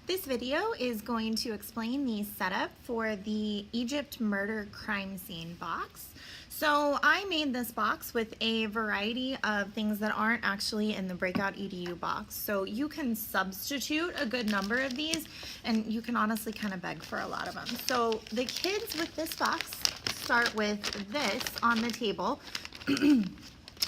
This video is going to explain the setup for the Egypt murder crime scene box. So I made this box with a variety of things that aren't actually in the Breakout EDU box. So you can substitute a good number of these, and you can honestly kind of beg for a lot of them. So the kids with this box start with this on the table,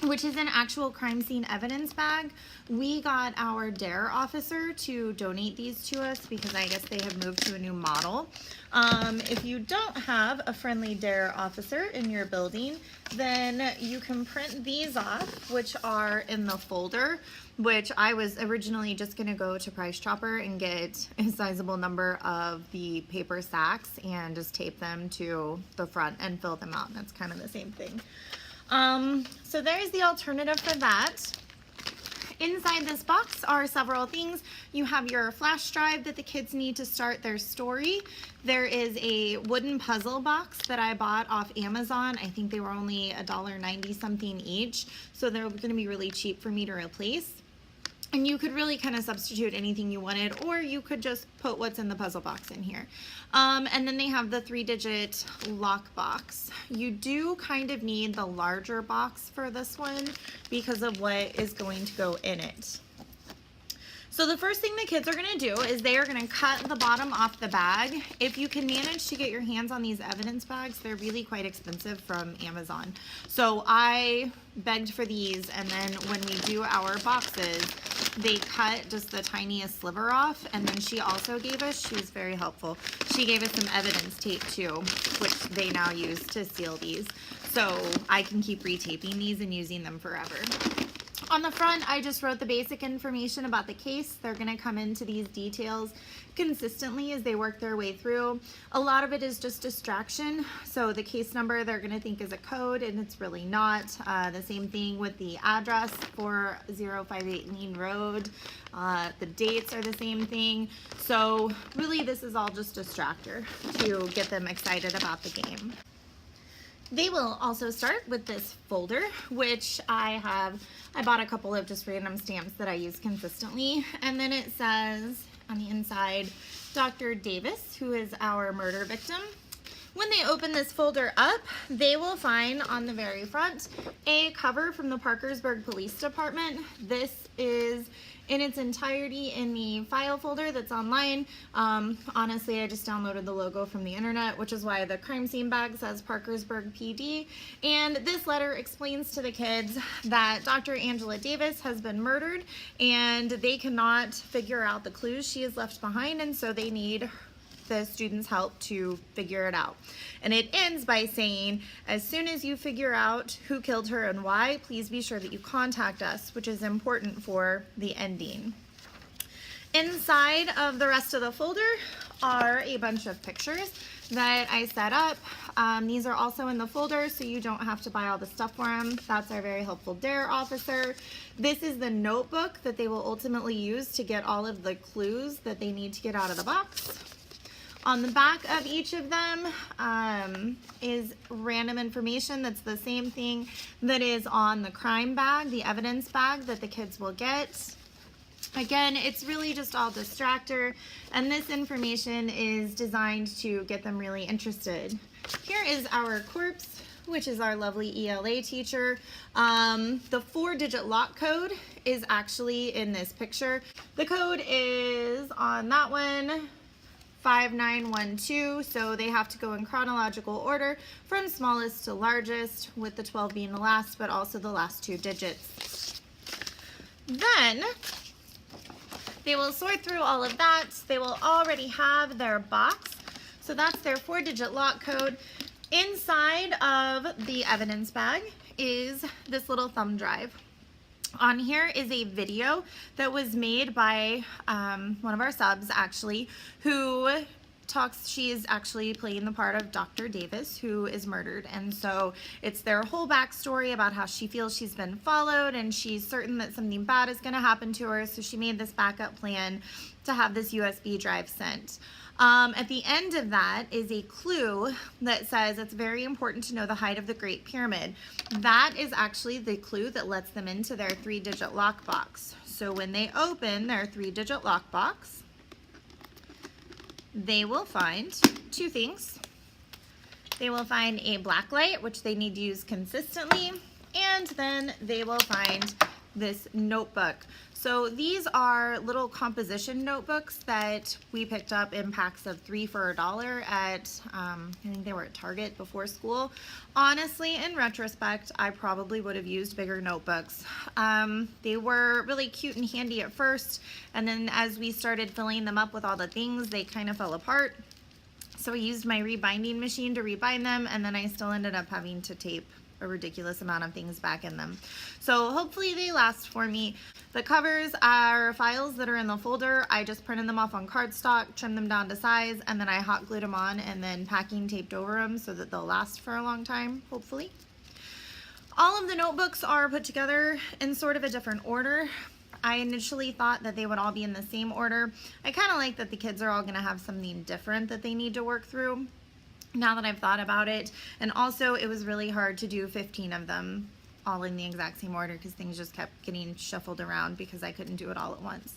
which is an actual crime scene evidence bag. We got our DARE officer to donate these to us because I guess they have moved to a new model. If you don't have a friendly DARE officer in your building, then you can print these off, which are in the folder, which I was originally just going to go to Price Chopper and get a sizable number of the paper sacks and just tape them to the front and fill them out. That's kind of the same thing. So there's the alternative for that. Inside this box are several things. You have your flash drive that the kids need to start their story. There is a wooden puzzle box that I bought off Amazon. I think they were only $1.90 something each, so they're going to be really cheap for me to replace. And you could really kind of substitute anything you wanted, or you could just put what's in the puzzle box in here. And then they have the 3-digit lock box. You do kind of need the larger box for this one because of what is going to go in it. So the first thing the kids are going to do is they are going to cut the bottom off the bag. If you can manage to get your hands on these evidence bags, they're really quite expensive from Amazon. So I begged for these, and then when we do our boxes, they cut just the tiniest sliver off. And then she also gave us, she was very helpful, she gave us some evidence tape too, which they now use to seal these. So I can keep retaping these and using them forever. On the front, I just wrote the basic information about the case. They're going to come into these details consistently as they work their way through. A lot of it is just distraction. So the case number they're going to think is a code, and it's really not. The same thing with the address, 4058 Lean Road. The dates are the same thing. So really this is all just distractor to get them excited about the game. They will also start with this folder, which I bought a couple of just random stamps that I use consistently. And then it says on the inside, Dr. Davis, who is our murder victim. When they open this folder up, they will find on the very front a cover from the Parkersburg Police Department. This is in its entirety in the file folder that's online. Honestly, I just downloaded the logo from the internet, which is why the crime scene bag says Parkersburg PD. And this letter explains to the kids that Dr. Angela Davis has been murdered and they cannot figure out the clues she has left behind, and so they need the students' help to figure it out. And it ends by saying, as soon as you figure out who killed her and why, please be sure that you contact us, which is important for the ending. Inside of the rest of the folder are a bunch of pictures that I set up. These are also in the folder, so you don't have to buy all the stuff for them. That's our very helpful DARE officer. This is the notebook that they will ultimately use to get all of the clues that they need to get out of the box. On the back of each of them is random information that's the same thing that is on the crime bag, the evidence bag that the kids will get. Again, it's really just all distractor, and this information is designed to get them really interested. Here is our corpse, which is our lovely ELA teacher. The 4-digit lock code is actually in this picture. The code is on that one, 5912, so they have to go in chronological order from smallest to largest, with the 12 being the last, but also the last 2 digits. Then they will sort through all of that. They will already have their box, so that's their 4-digit lock code. Inside of the evidence bag is this little thumb drive. On here is a video that was made by one of our subs, actually, who talks, she is actually playing the part of Dr. Davis, who is murdered. And so it's their whole backstory about how she feels she's been followed and she's certain that something bad is going to happen to her. So she made this backup plan to have this USB drive sent. At the end of that is a clue that says it's very important to know the height of the Great Pyramid. That is actually the clue that lets them into their 3-digit lockbox. So when they open their 3-digit lockbox, they will find two things. They will find a black light, which they need to use consistently, and then they will find this notebook. So these are little composition notebooks that we picked up in packs of 3 for $1 at, I think they were at Target before school. Honestly, in retrospect, I probably would have used bigger notebooks. They were really cute and handy at first, and then as we started filling them up with all the things, they kind of fell apart. So I used my rebinding machine to rebind them, and then I still ended up having to tape a ridiculous amount of things back in them. So hopefully they last for me. The covers are files that are in the folder. I just printed them off on cardstock, trimmed them down to size, and then I hot glued them on and then packing taped over them so that they'll last for a long time, hopefully. All of the notebooks are put together in sort of a different order. I initially thought that they would all be in the same order. I kind of like that the kids are all going to have something different that they need to work through now that I've thought about it. And also it was really hard to do 15 of them all in the exact same order because things just kept getting shuffled around because I couldn't do it all at once.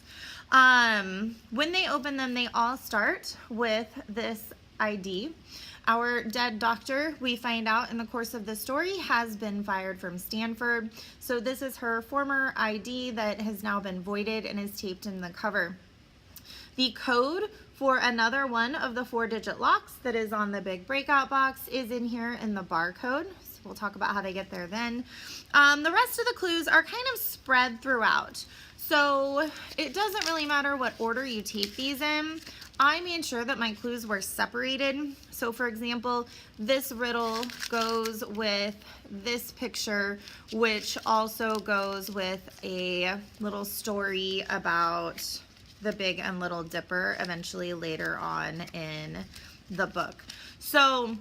When they open them, they all start with this ID. Our dead doctor, we find out in the course of the story, has been fired from Stanford. So this is her former ID that has now been voided and is taped in the cover. The code for another one of the 4-digit locks that is on the big breakout box is in here in the barcode. So we'll talk about how they get there then. The rest of the clues are kind of spread throughout. So it doesn't really matter what order you tape these in. I made sure that my clues were separated. So for example, this riddle goes with this picture, which also goes with a little story about the Big and Little Dipper eventually later on in the book. So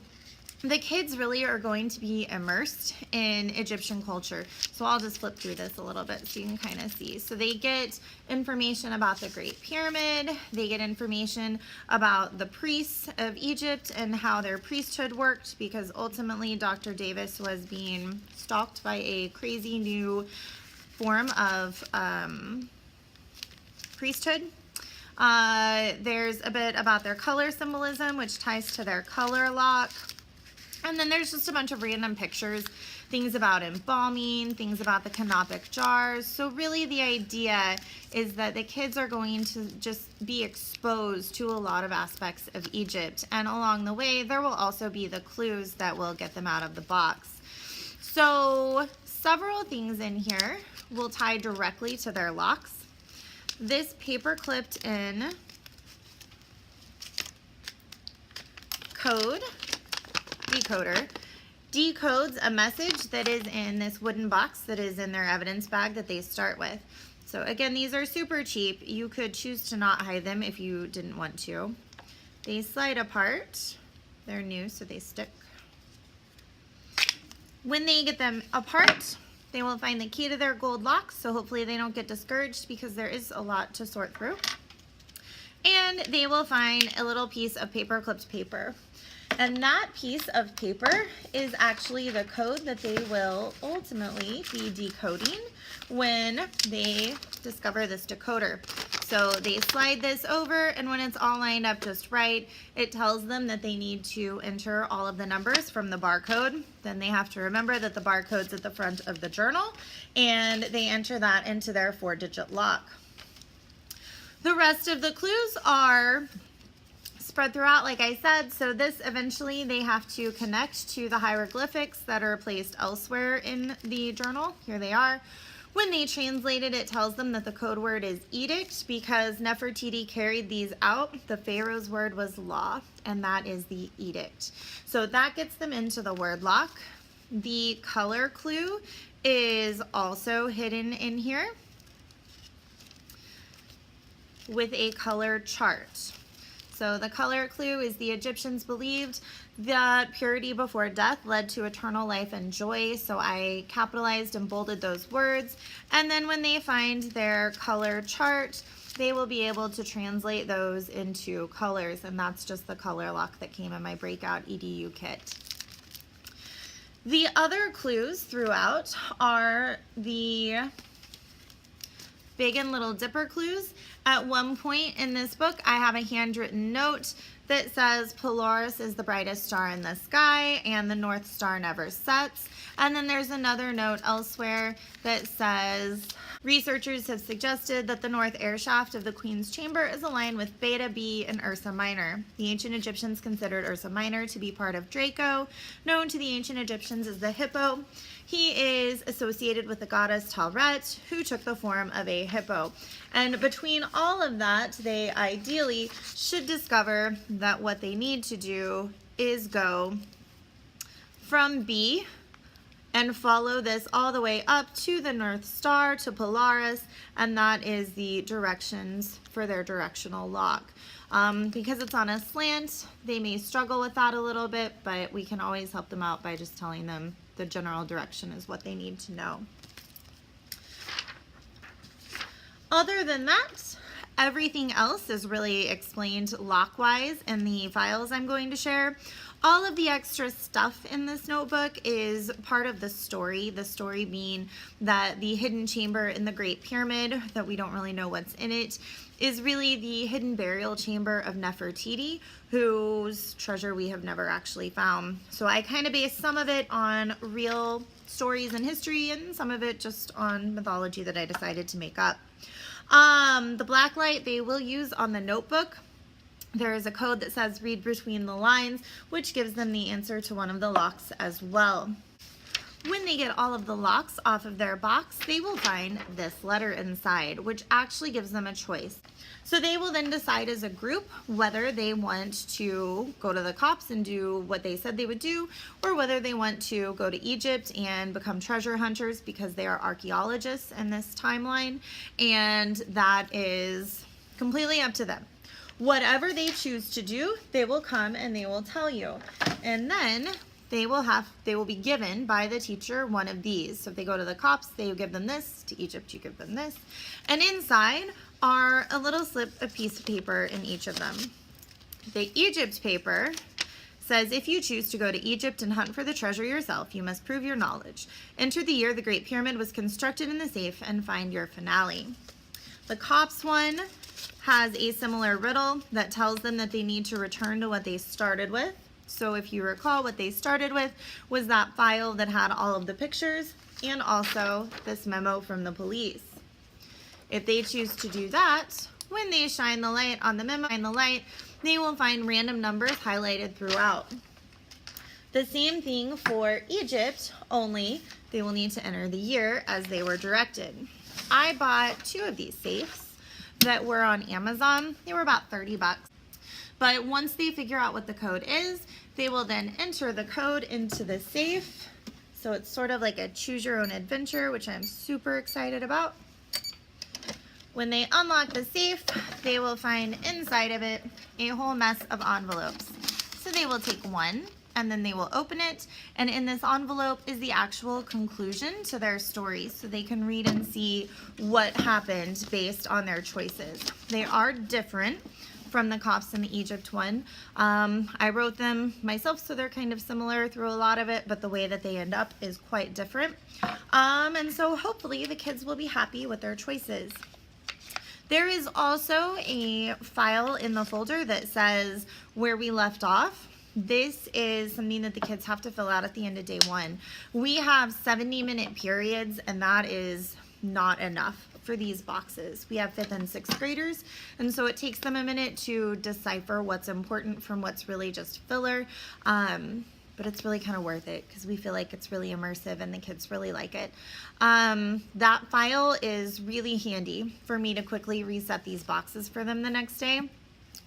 the kids really are going to be immersed in Egyptian culture. So I'll just flip through this a little bit so you can kind of see. So they get information about the Great Pyramid. They get information about the priests of Egypt and how their priesthood worked, because ultimately Dr. Davis was being stalked by a crazy new form of priesthood. There's a bit about their color symbolism, which ties to their color lock. And then there's just a bunch of random pictures, things about embalming, things about the canopic jars. So really the idea is that the kids are going to just be exposed to a lot of aspects of Egypt. And along the way, there will also be the clues that will get them out of the box. So several things in here will tie directly to their locks. This paper clipped in code decoder decodes a message that is in this wooden box that is in their evidence bag that they start with. So again, these are super cheap. You could choose to not hide them if you didn't want to. They slide apart. They're new, so they stick. When they get them apart, they will find the key to their gold locks, so hopefully they don't get discouraged because there is a lot to sort through. And they will find a little piece of paper clipped paper. And that piece of paper is actually the code that they will ultimately be decoding when they discover this decoder. So they slide this over, and when it's all lined up just right, it tells them that they need to enter all of the numbers from the barcode. Then they have to remember that the barcode's at the front of the journal, and they enter that into their 4-digit lock. The rest of the clues are spread throughout, like I said. So this eventually they have to connect to the hieroglyphics that are placed elsewhere in the journal. Here they are. When they translate it, it tells them that the code word is edict, because Nefertiti carried these out. The Pharaoh's word was law, and that is the edict. So that gets them into the word lock. The color clue is also hidden in here with a color chart. So the color clue is the Egyptians believed that purity before death led to eternal life and joy. So I capitalized and bolded those words. And then when they find their color chart, they will be able to translate those into colors. And that's just the color lock that came in my Breakout EDU kit. The other clues throughout are the Big and Little Dipper clues. At one point in this book, I have a handwritten note that says Polaris is the brightest star in the sky and the North Star never sets. And then there's another note elsewhere that says researchers have suggested that the north air shaft of the Queen's Chamber is aligned with Beta B and Ursa Minor. The ancient Egyptians considered Ursa Minor to be part of Draco, known to the ancient Egyptians as the hippo. He is associated with the goddess Talret, who took the form of a hippo. And between all of that, they ideally should discover that what they need to do is go from B and follow this all the way up to the North Star, to Polaris, and that is the directions for their directional lock. Because it's on a slant, they may struggle with that a little bit, but we can always help them out by just telling them the general direction is what they need to know. Other than that, everything else is really explained lock-wise in the files I'm going to share. All of the extra stuff in this notebook is part of the story being that the hidden chamber in the Great Pyramid, that we don't really know what's in it, is really the hidden burial chamber of Nefertiti, whose treasure we have never actually found. So I kind of base some of it on real stories and history, and some of it just on mythology that I decided to make up. The black light they will use on the notebook. There is a code that says read between the lines, which gives them the answer to one of the locks as well. When they get all of the locks off of their box, they will find this letter inside, which actually gives them a choice. So they will then decide as a group whether they want to go to the cops and do what they said they would do, or whether they want to go to Egypt and become treasure hunters, because they are archaeologists in this timeline, and that is completely up to them. Whatever they choose to do, they will come and they will tell you. And then they will be given by the teacher one of these. So if they go to the cops, they will give them this. To Egypt, you give them this. And inside are a little slip, a piece of paper in each of them. The Egypt paper says, if you choose to go to Egypt and hunt for the treasure yourself, you must prove your knowledge. Enter the year the Great Pyramid was constructed in the safe and find your finale. The cops one has a similar riddle that tells them that they need to return to what they started with. So if you recall, what they started with was that file that had all of the pictures and also this memo from the police. If they choose to do that, when they shine the light on the memo and the light, they will find random numbers highlighted throughout. The same thing for Egypt, only they will need to enter the year as they were directed. I bought 2 of these safes that were on Amazon. They were about 30 bucks. But once they figure out what the code is, they will then enter the code into the safe. So it's sort of like a choose your own adventure, which I'm super excited about. When they unlock the safe, they will find inside of it a whole mess of envelopes. So they will take one and then they will open it, and in this envelope is the actual conclusion to their story, so they can read and see what happened based on their choices. They are different from the cops in the Egypt one. I wrote them myself, so they're kind of similar through a lot of it, but the way that they end up is quite different. And so hopefully the kids will be happy with their choices. There is also a file in the folder that says where we left off. This is something that the kids have to fill out at the end of day 1. We have 70-minute periods, and that is not enough for these boxes. We have 5th and 6th graders, and so it takes them a minute to decipher what's important from what's really just filler. But it's really kind of worth it because we feel like it's really immersive and the kids really like it. That file is really handy for me to quickly reset these boxes for them the next day.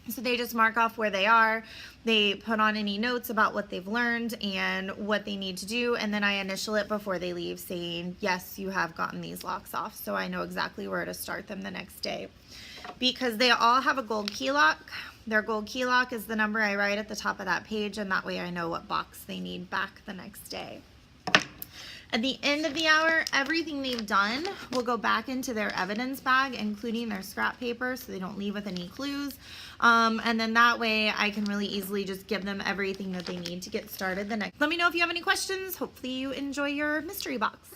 So they just mark off where they are, they put on any notes about what they've learned and what they need to do, and then I initial it before they leave saying, yes, you have gotten these locks off, so I know exactly where to start them the next day. Because they all have a gold key lock, their gold key lock is the number I write at the top of that page, and that way I know what box they need back the next day. At the end of the hour, everything they've done will go back into their evidence bag, including their scrap paper, so they don't leave with any clues. And then that way I can really easily just give them everything that they need to get started the next. Let me know if you have any questions. Hopefully you enjoy your mystery box.